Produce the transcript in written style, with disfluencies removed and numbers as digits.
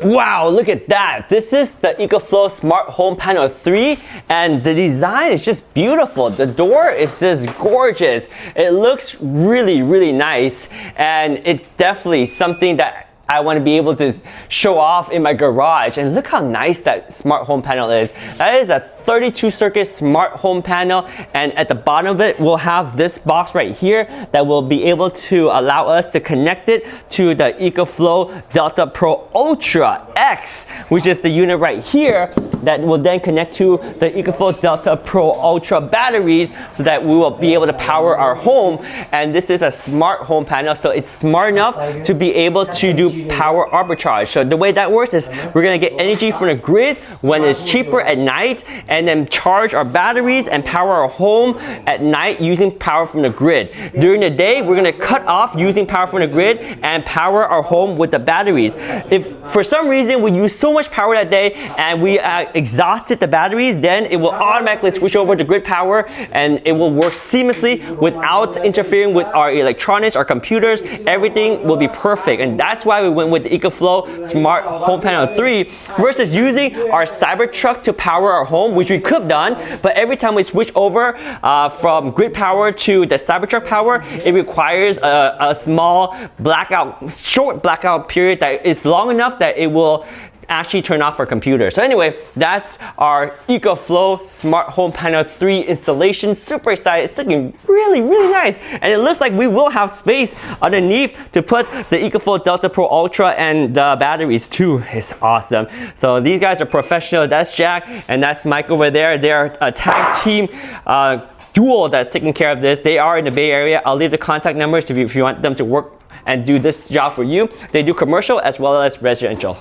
Wow, look at that. This is the EcoFlow Smart Home Panel 3 and the design is just beautiful. The door is just gorgeous. It looks really, really nice and it's definitely something that I want to be able to show off in my garage. And look how nice that smart home panel is. That is a 32 circuit smart home panel, and at the bottom of it we'll have this box right here that will be able to allow us to connect it to the EcoFlow Delta Pro Ultra X, which is the unit right here that will then connect to the EcoFlow Delta Pro Ultra batteries so that we will be able to power our home. And this is a smart home panel, so it's smart enough to be able to do power arbitrage. So the way that works is we're gonna get energy from the grid when it's cheaper at night, and then charge our batteries and power our home at night using power from the grid. During the day, we're gonna cut off using power from the grid and power our home with the batteries. If for some reason we use so much power that day and we exhausted the batteries, then it will automatically switch over to grid power and it will work seamlessly without interfering with our electronics, our computers. Everything will be perfect, and that's why we went with the EcoFlow Smart Home Panel 3 versus using our Cybertruck to power our home, which we could have done, but every time we switch over from grid power to the Cybertruck power, it requires a small blackout, short blackout period that is long enough that it will actually turn off our computer. So anyway, that's our EcoFlow Smart Home Panel 3 installation. Super excited. It's looking really, really nice. And it looks like we will have space underneath to put the EcoFlow Delta Pro Ultra and the batteries too. It's awesome. So these guys are professional. That's Jack and that's Mike over there. They're a tag team duo that's taking care of this. They are in the Bay Area. I'll leave the contact numbers if you want them to work and do this job for you. They do commercial as well as residential.